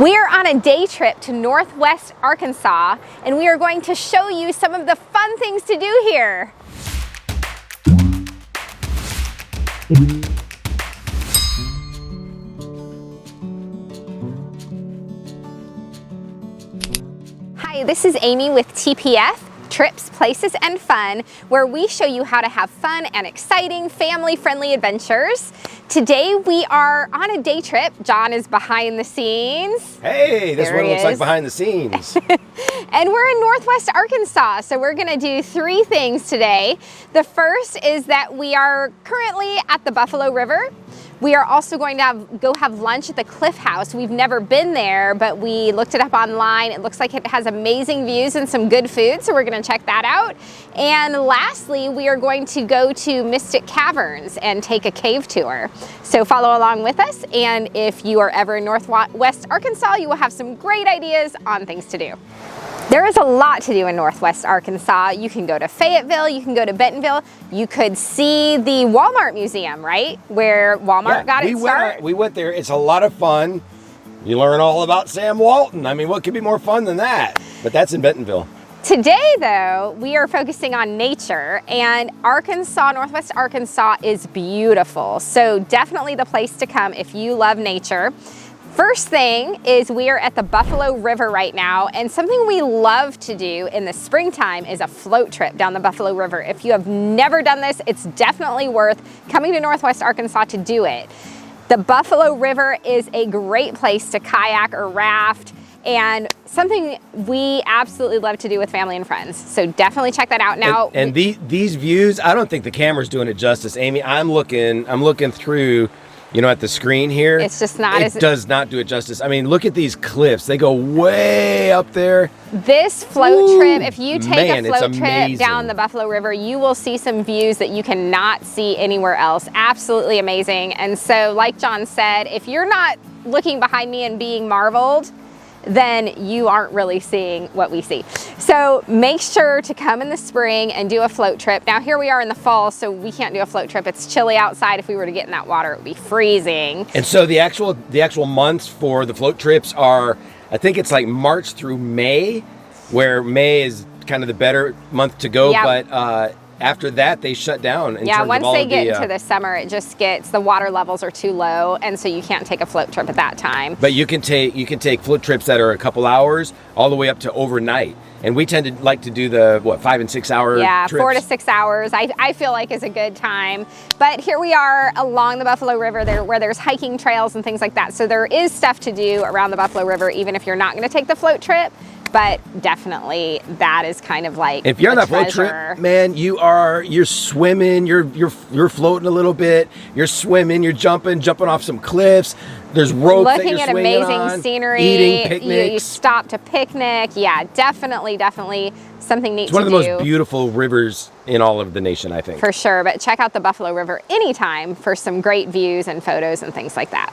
We are on a day trip to Northwest Arkansas, and we are going to show you some of the fun things to do here. Hi, this is Amy with TPF, Trips, Places, and Fun, where we show you how to have fun and exciting family-friendly adventures. Today we are on a day trip. John is behind the scenes. Hey, this one looks like behind the scenes. And we're in Northwest Arkansas, so we're gonna do three things today. The first is that we are currently at the Buffalo River. We are also going to go have lunch at the Cliff House. We've never been there, but we looked it up online. It looks like it has amazing views and some good food, so we're gonna check that out. And lastly, we are going to go to Mystic Caverns and take a cave tour. So follow along with us, and if you are ever in Northwest Arkansas, you will have some great ideas on things to do. There is a lot to do in Northwest Arkansas. You can go to Fayetteville, you can go to Bentonville, you could see the Walmart Museum, right? Where Walmart got its start. We went there, it's a lot of fun. You learn all about Sam Walton. I mean, what could be more fun than that? But that's in Bentonville. Today, though, we are focusing on nature, and Arkansas, Northwest Arkansas is beautiful. So definitely the place to come if you love nature. First thing is we are at the Buffalo River right now, and something we love to do in the springtime is a float trip down the Buffalo River. If you have never done this, it's definitely worth coming to Northwest Arkansas to do it. The Buffalo River is a great place to kayak or raft, and something we absolutely love to do with family and friends. So definitely check that out now. And these views, I don't think the camera's doing it justice, Amy. I'm looking through, you know, at the screen here. It's just not It does not do it justice. I mean, look at these cliffs. They go way up there. This float trip, if you take a float trip amazing. down the Buffalo River, you will see some views that you cannot see anywhere else. Absolutely amazing. And so, like John said, if you're not looking behind me and being marveled, then you aren't really seeing what we see. So make sure to come in the spring and do a float trip. Now here we are in the fall, so we can't do a float trip. It's chilly outside. If we were to get in that water, it would be freezing. And so the actual months for the float trips are, I think it's like March through May, where May is kind of the better month to go, yep. But after that, they shut down. Once they get into the summer, it just gets, the water levels are too low, and so you can't take a float trip at that time. But you can take float trips that are a couple hours all the way up to overnight. And we tend to like to do the, 5 and 6 hour trips? 4 to 6 hours, I feel like is a good time. But here we are along the Buffalo River there, where there's hiking trails and things like that. So there is stuff to do around the Buffalo River, even if you're not gonna take the float trip. But definitely that is kind of like, if you're on that float trip, man, you're swimming, you're floating a little bit, you're swimming, you're jumping off some cliffs. There's ropes that you're swinging on, looking at amazing scenery, eating picnics. You stop to picnic. Yeah, definitely something neat to do. It's one of the most beautiful rivers in all of the nation, I think. For sure, but check out the Buffalo River anytime for some great views and photos and things like that.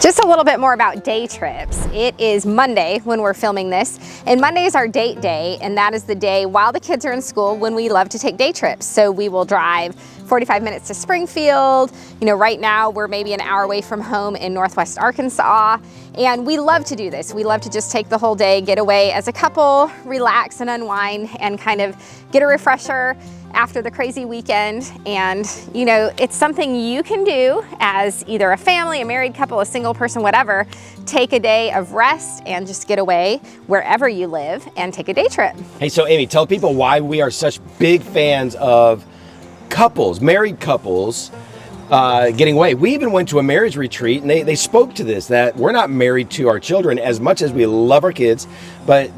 Just a little bit more about day trips. It is Monday when we're filming this, and Monday is our date day, and that is the day while the kids are in school when we love to take day trips. So we will drive 45 minutes to Springfield. You know, right now we're maybe an hour away from home in Northwest Arkansas, and we love to do this. We love to just take the whole day, get away as a couple, relax and unwind, and kind of get a refresher after the crazy weekend. And you know, it's something you can do as either a family, a married couple, a single person, whatever. Take a day of rest and just get away wherever you live and take a day trip. Hey, so Amy, tell people why we are such big fans of couples, married couples, getting away. We even went to a marriage retreat, and they spoke to this, that we're not married to our children as much as we love our kids, but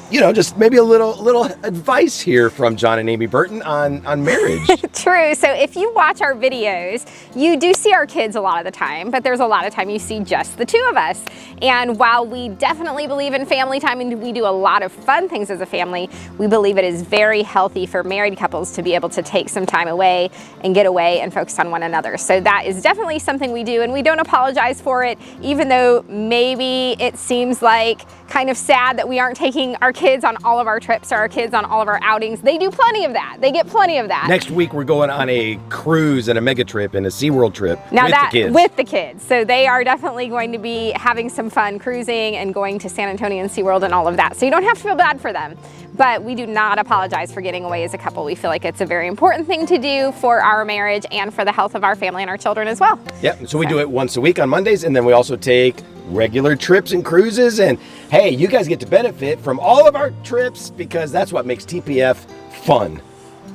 you know, just maybe a little advice here from John and Amy Burton on marriage. True. So if you watch our videos, you do see our kids a lot of the time, but there's a lot of time you see just the two of us. And while we definitely believe in family time and we do a lot of fun things as a family, we believe it is very healthy for married couples to be able to take some time away and get away and focus on one another. So that is definitely something we do, and we don't apologize for it, even though maybe it seems like kind of sad that we aren't taking our kids on all of our trips or our kids on all of our outings. They do plenty of that. They get plenty of that. Next week, we're going on a cruise and a mega trip and a SeaWorld trip with the kids. With the kids. So they are definitely going to be having some fun cruising and going to San Antonio and SeaWorld and all of that. So you don't have to feel bad for them. But we do not apologize for getting away as a couple. We feel like it's a very important thing to do for our marriage and for the health of our family and our children as well. Yep, so we do it once a week on Mondays, and then we also take regular trips and cruises. And hey, you guys get to benefit from all of our trips because that's what makes TPF fun.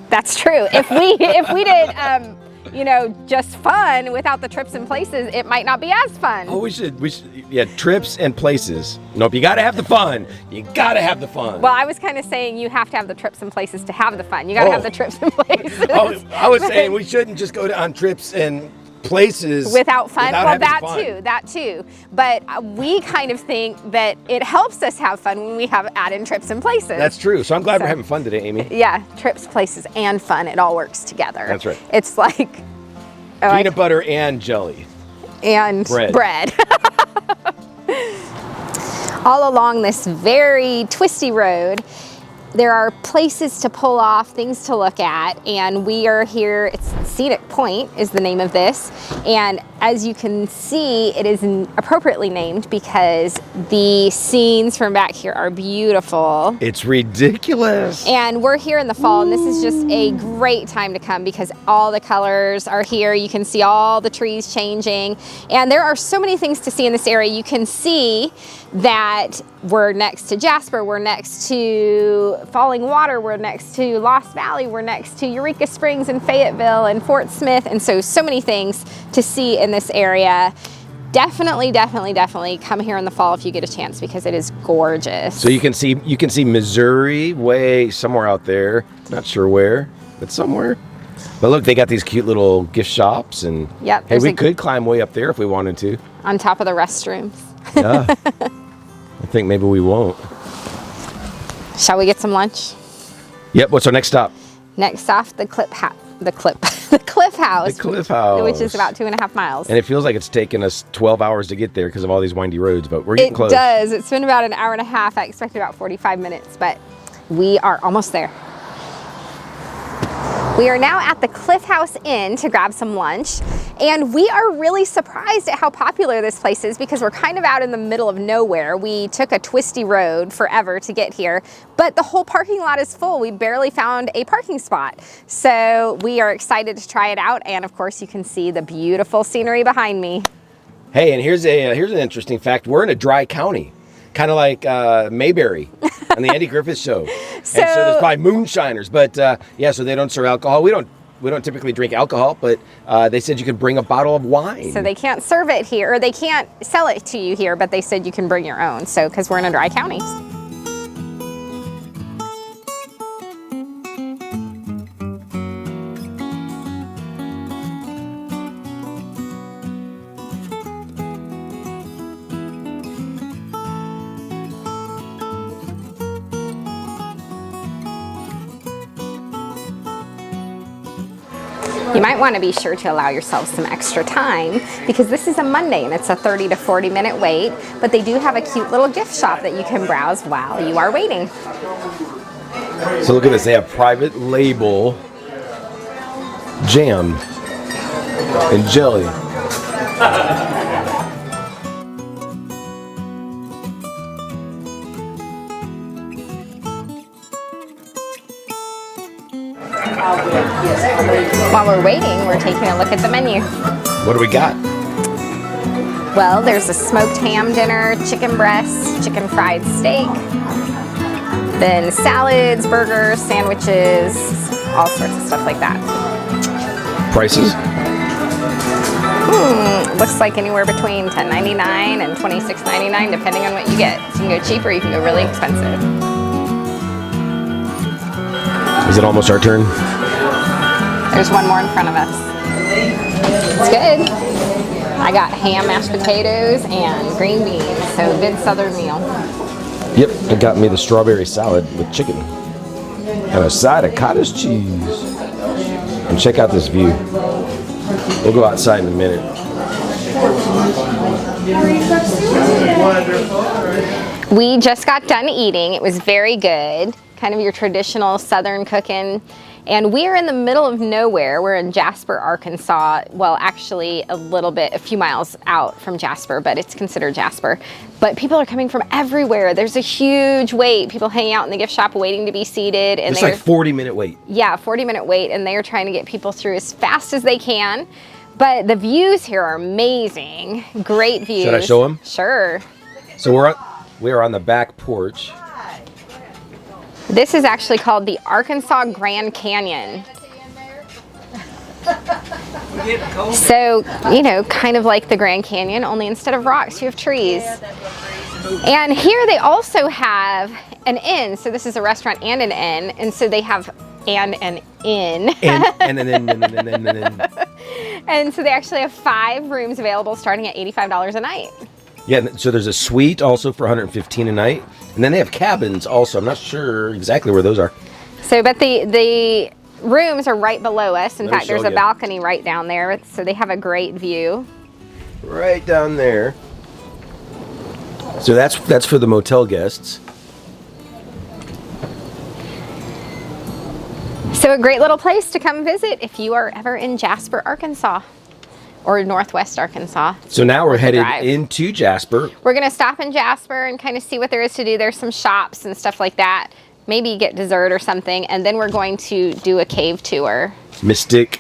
That's true. If we did you know, just fun without the trips and places, it might not be as fun. Oh, we should, yeah, trips and places. Nope, you gotta have the fun. You gotta have the fun. Well, I was kind of saying you have to have the trips and places to have the fun. You gotta have the trips and places. Oh, I was saying we shouldn't just go on trips and places without fun. Without well, that fun. that too. But we kind of think that it helps us have fun when we add in trips and places. That's true. So I'm glad we're having fun today, Amy. Yeah, trips, places, and fun. It all works together. That's right. It's like peanut butter and jelly. And bread. All along this very twisty road, there are places to pull off, things to look at, and we are here. It's Scenic Point is the name of this, and as you can see, it is appropriately named because the scenes from back here are beautiful. It's ridiculous. And we're here in the fall, and this is just a great time to come because all the colors are here. You can see all the trees changing, and there are so many things to see in this area. You can see that we're next to Jasper, we're next to Falling Water, we're next to Lost Valley, we're next to Eureka Springs and Fayetteville and Fort Smith, and so many things to see in this area. Definitely come here in the fall if you get a chance because it is gorgeous. So you can see Missouri way somewhere out there. Not sure where, but somewhere. But look, they got these cute little gift shops, and yep, hey, we could climb way up there if we wanted to. On top of the restrooms. Yeah. I think maybe we won't. Shall we get some lunch? Yep. What's our next stop? Next off, the Cliff House. The Cliff House. Which is about 2.5 miles. And it feels like it's taken us 12 hours to get there because of all these windy roads, but we're getting close. It does. It's been about an hour and a half. I expected about 45 minutes, but we are almost there. We are now at the Cliff House Inn to grab some lunch, and we are really surprised at how popular this place is because we're kind of out in the middle of nowhere. We took a twisty road forever to get here, but the whole parking lot is full. We barely found a parking spot. So we are excited to try it out, and of course you can see the beautiful scenery behind me. Hey, and here's an interesting fact. We're in a dry county, kind of like Mayberry on the Andy Griffith Show. So there's probably moonshiners, but yeah, so they don't serve alcohol. We don't typically drink alcohol, but they said you could bring a bottle of wine. So they can't serve it here, or they can't sell it to you here, but they said you can bring your own. So because we're in a dry county. You might want to be sure to allow yourself some extra time because this is a Monday and it's a 30 to 40 minute wait, but they do have a cute little gift shop that you can browse while you are waiting. So look at this, they have private label jam and jelly. While we're waiting, we're taking a look at the menu. What do we got? Well, there's a smoked ham dinner, chicken breast, chicken fried steak, then salads, burgers, sandwiches, all sorts of stuff like that. Prices? Looks like anywhere between $10.99 and $26.99 depending on what you get. You can go cheaper, you can go really expensive. Is it almost our turn? There's one more in front of us. It's good. I got ham, mashed potatoes, and green beans, so good southern meal. Yep, it got me the strawberry salad with chicken and a side of cottage cheese. And check out this view. We'll go outside in a minute. We just got done eating. It was very good, kind of your traditional Southern cooking. And we are in the middle of nowhere. We're in Jasper, Arkansas. Well, actually a few miles out from Jasper, but it's considered Jasper. But people are coming from everywhere. There's a huge wait. People hanging out in the gift shop waiting to be seated. And it's like 40-minute wait. Yeah, 40-minute wait, and they are trying to get people through as fast as they can. But the views here are amazing. Great views. Should I show them? Sure. So we are on the back porch. This is actually called the Arkansas Grand Canyon. So, you know, kind of like the Grand Canyon, only instead of rocks, you have trees. And here they also have an inn. So this is a restaurant and an inn. And so they have an inn. And so they actually have 5 rooms available starting at $85 a night. Yeah, so there's a suite also for $115 a night. And then they have cabins also. I'm not sure exactly where those are. So, but the rooms are right below us. In fact, there's a balcony right down there. So they have a great view. Right down there. So that's for the motel guests. So a great little place to come visit if you are ever in Jasper, Arkansas. Or Northwest Arkansas. So now we're headed into Jasper. We're going to stop in Jasper and kind of see what there is to do. There's some shops and stuff like that. Maybe get dessert or something. And then we're going to do a cave tour. Mystic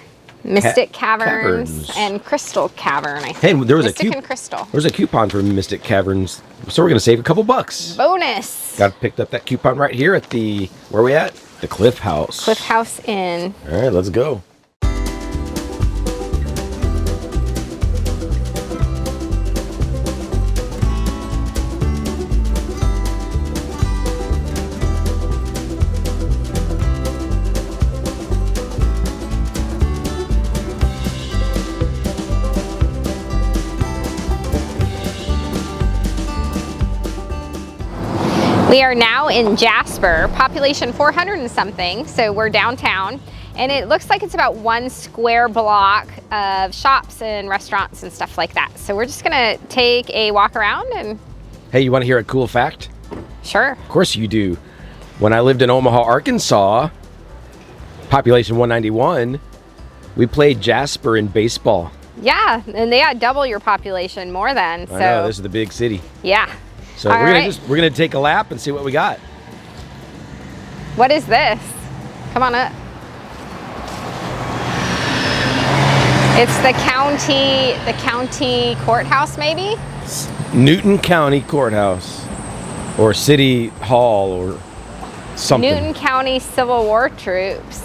Caverns and Crystal Cavern, I think. Hey, there was a coupon for Mystic Caverns. So we're going to save a couple bucks. Bonus. Picked up that coupon right here at the, where are we at? The Cliff House. Cliff House Inn. All right, let's go. We are now in Jasper, population 400 and something, so we're downtown, and it looks like it's about 1 square block of shops and restaurants and stuff like that. So we're just gonna take a walk around and... Hey, you wanna hear a cool fact? Sure. Of course you do. When I lived in Omaha, Arkansas, population 191, we played Jasper in baseball. Yeah, and they had double your population, more than, so... I know, this is the big city. Yeah. So we're gonna take a lap and see what we got. What is this? Come on up. It's the county courthouse, maybe? Newton County Courthouse, or City Hall, or something. Newton County Civil War troops.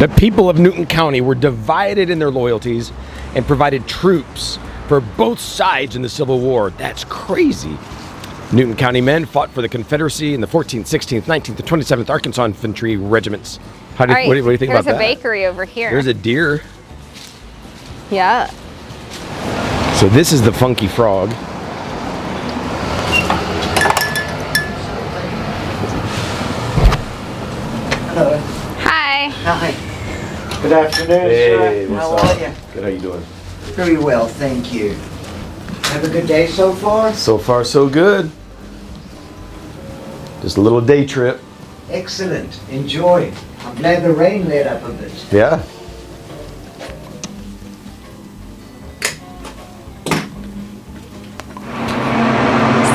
The people of Newton County were divided in their loyalties and provided troops for both sides in the Civil War. That's crazy. Newton County men fought for the Confederacy in the 14th, 16th, 19th, and 27th Arkansas Infantry Regiments. What do you think about that? There's a bakery over here. There's a deer. Yeah. So this is the Funky Frog. Hello. Hi. Hi. Good afternoon, Hey, sir. How are you? Good, how you doing? Very well, thank you. Have a good day so far? So far, so good. Just a little day trip. Excellent. Enjoy. I'm glad the rain let up a bit. Yeah.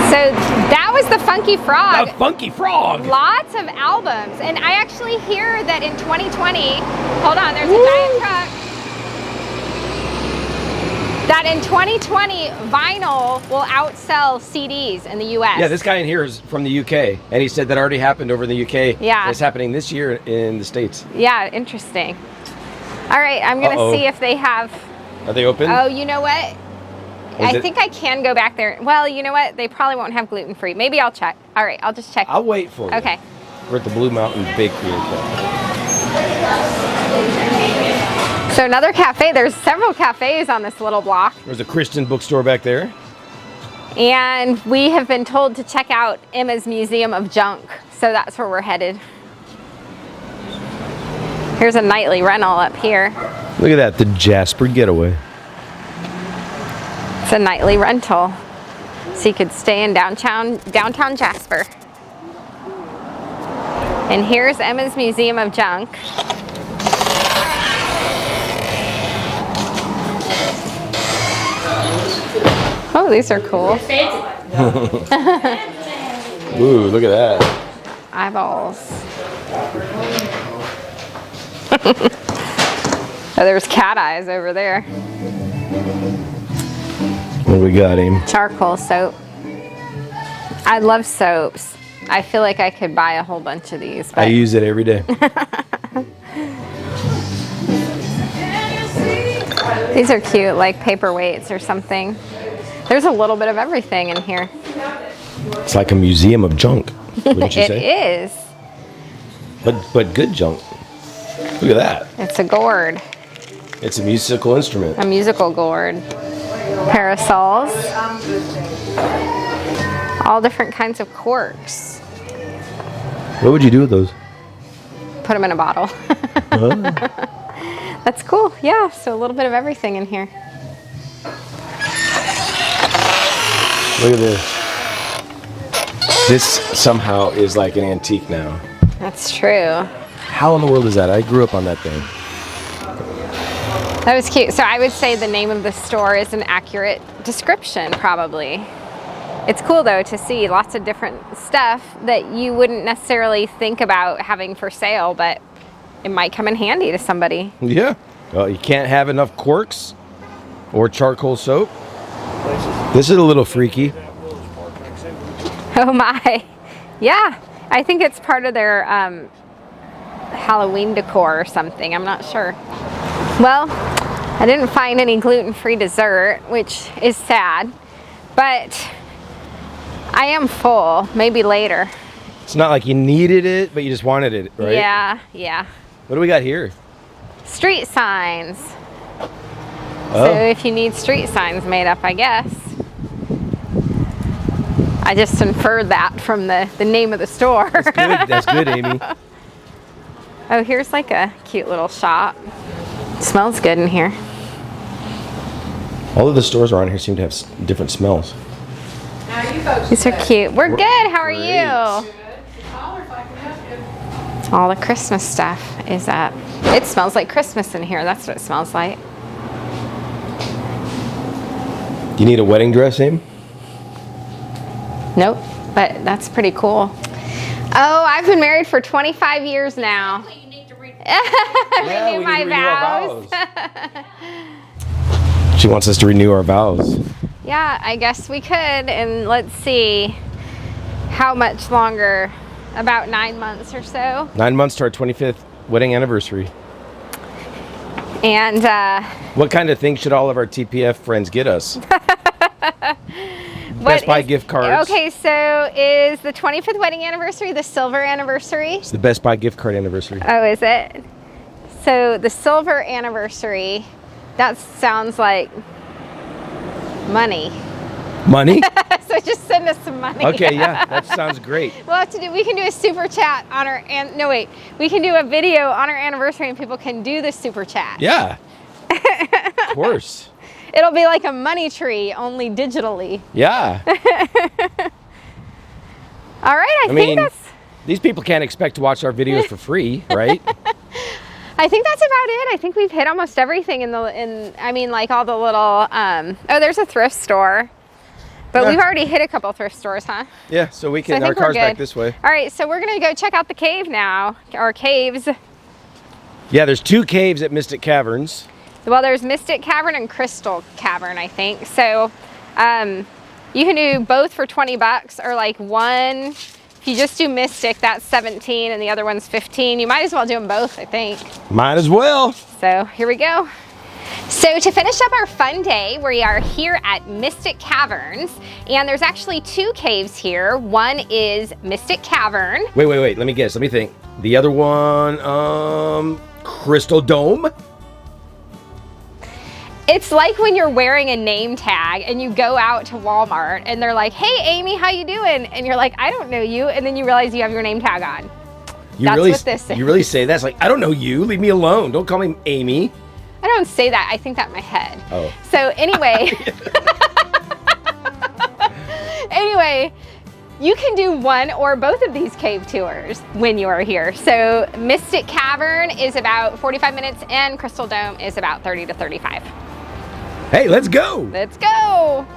So that was the Funky Frog. The Funky Frog. Lots of albums. And I actually hear that in 2020, hold on, there's a giant truck. That in 2020, vinyl will outsell CDs in the US. Yeah, this guy in here is from the UK, and he said that already happened over in the UK. Yeah. It's happening this year in the States. Yeah, interesting. All right, I'm gonna see if they have... Are they open? Oh, you know what? I think I can go back there. Well, you know what? They probably won't have gluten-free. Maybe I'll check. All right, I'll just check. I'll wait for you. Okay. We're at the Blue Mountain Bakery. So another cafe. There's several cafes on this little block. There's a Christian bookstore back there. And we have been told to check out Emma's Museum of Junk. So that's where we're headed. Here's a nightly rental up here. Look at that, the Jasper Getaway. It's a nightly rental. So you could stay in downtown Jasper. And here's Emma's Museum of Junk. Oh, these are cool. Ooh, look at that. Eyeballs. Oh, there's cat eyes over there. What do we got, Amy? Charcoal soap. I love soaps. I feel like I could buy a whole bunch of these. But I use it every day. these are cute, like paperweights or something. There's a little bit of everything in here. It's like a museum of junk, wouldn't you say? It is. But good junk. Look at that. It's a gourd. It's a musical instrument. A musical gourd. Parasols. All different kinds of corks. What would you do with those? Put them in a bottle. That's cool. Yeah, so a little bit of everything in here. Look at this. This somehow is like an antique now. That's true. How in the world is that? I grew up on that thing. That was cute. So I would say the name of the store is an accurate description, probably. It's cool though to see lots of different stuff that you wouldn't necessarily think about having for sale, but it might come in handy to somebody. Yeah. Well, you can't have enough corks or charcoal soap. This is a little freaky. Oh my. Yeah. I think it's part of their Halloween decor or something. I'm not sure. Well, I didn't find any gluten-free dessert, which is sad, but I am full. Maybe later. It's not like you needed it, but you just wanted it, right? Yeah. What do we got here? Street signs. Oh. So if you need street signs made up, I guess. I just inferred that from the name of the store. That's good, Amy. Oh, here's like a cute little shop. Smells good in here. All of the stores around here seem to have different smells. These are cute. We're good. How are Great. you? All the Christmas stuff is up. It smells like Christmas in here. That's what it smells like. Do you need a wedding dress, Amy? Nope, but that's pretty cool. Oh, I've been married for 25 years now. You need to read. Renew my vows. She wants us to renew our vows. Yeah, I guess we could. And let's see how much longer. About 9 months or so. 9 months to our 25th wedding anniversary. And what kind of things should all of our TPF friends get us? Best Buy gift cards. Okay, so is the 25th wedding anniversary the silver anniversary? It's the Best Buy gift card anniversary. Oh, is it? So the silver anniversary, that sounds like money. Money? So just send us some money. Okay, yeah, that sounds great. We'll have to do, we can do a super chat on our, we can do a video on our anniversary and people can do the super chat. Yeah. Of course. It'll be like a money tree, only digitally. Yeah. All right, I think that's... These people can't expect to watch our videos for free, right? I think that's about it. I think we've hit almost everything like all the little, oh, there's a thrift store. But we've already hit a couple thrift stores, huh? Yeah, so we can, So I our think we're car's back good. this way. All right, so we're gonna go check out the cave now, or caves. Yeah, there's 2 caves at Mystic Caverns. Well, there's Mystic Cavern and Crystal Cavern, I think. So you can do both for 20 bucks, or like one, if you just do Mystic, that's 17 and the other one's 15. You might as well do them both, I think. Might as well. So here we go. So to finish up our fun day, we are here at Mystic Caverns, and there's actually 2 caves here. One is Mystic Cavern. Wait, let me guess, let me think. The other one, Crystal Dome? It's like when you're wearing a name tag and you go out to Walmart and they're like, hey Amy, how you doing? And you're like, I don't know you. And then you realize you have your name tag on. That's what this is. You really say that? It's like, I don't know you, leave me alone. Don't call me Amy. I don't say that, I think that in my head. Oh. So anyway, anyway, you can do one or both of these cave tours when you are here. So Mystic Cavern is about 45 minutes and Crystal Dome is about 30 to 35. Hey, let's go. Let's go.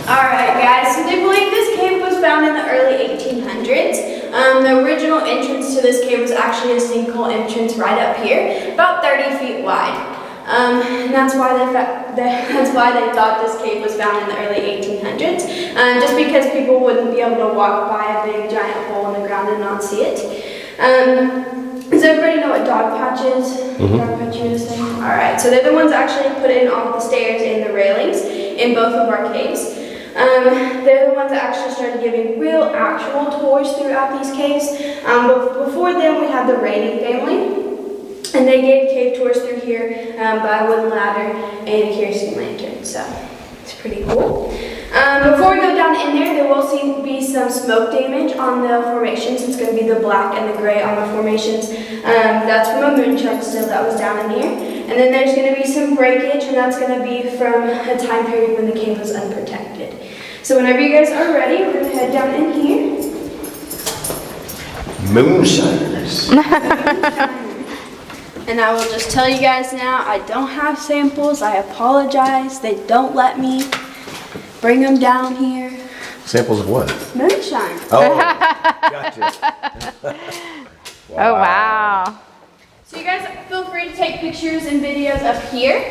Alright guys, so they believe this cave was found in the early 1800s. The original entrance to this cave was actually a sinkhole entrance right up here, about 30 feet wide. And that's why they thought this cave was found in the early 1800s, just because people wouldn't be able to walk by a big giant hole in the ground and not see it. Does everybody know what dog patch is? Dog patch is saying? Alright, so they're the ones that actually put in all the stairs and the railings in both of our caves. They're the ones that actually started giving real actual tours throughout these caves. But before them we had the Rainey family, and they gave cave tours through here by a wooden ladder and a kerosene lantern, so it's pretty cool. Before we go down in there will be some smoke damage on the formations. It's going to be the black and the gray on the formations. That's from a moonshine still that was down in here. And then there's going to be some breakage, and that's going to be from a time period when the cave was unprotected. So whenever you guys are ready, we're going to head down in here. Moonshiners. And I will just tell you guys now, I don't have samples. I apologize. They don't let me bring them down here. Samples of what? Moonshine. Oh, gotcha. Oh, wow. So you guys feel free to take pictures and videos up here.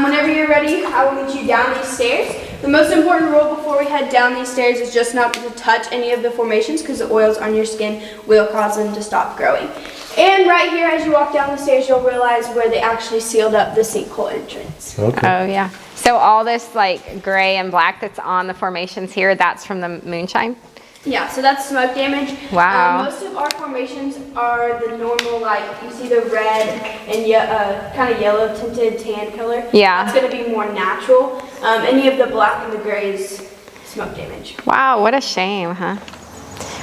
Whenever you're ready, I will meet you down these stairs. The most important rule before we head down these stairs is just not to touch any of the formations, because the oils on your skin will cause them to stop growing. And right here, as you walk down the stairs, you'll realize where they actually sealed up the sinkhole entrance. Okay. Oh yeah. So all this like gray and black that's on the formations here, that's from the moonshine? Yeah, so that's smoke damage. Wow. Most of our formations are the normal, like you see the red and kind of yellow tinted tan color. Yeah. That's going to be more natural. Any of the black and the gray is smoke damage. Wow, what a shame, huh?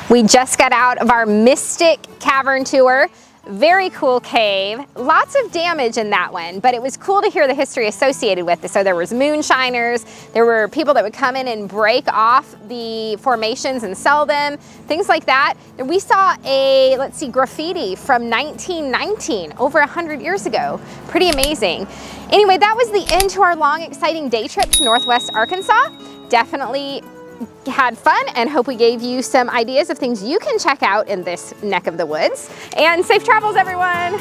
We just got out of our Mystic Cavern tour. Very cool cave. Lots of damage in that one, but it was cool to hear the history associated with it. So there was moonshiners, there were people that would come in and break off the formations and sell them, things like that. And we saw a, let's see, graffiti from 1919, over 100 years ago. Pretty amazing. Anyway, that was the end to our long, exciting day trip to Northwest Arkansas. Definitely had fun and hope we gave you some ideas of things you can check out in this neck of the woods. And safe travels, everyone.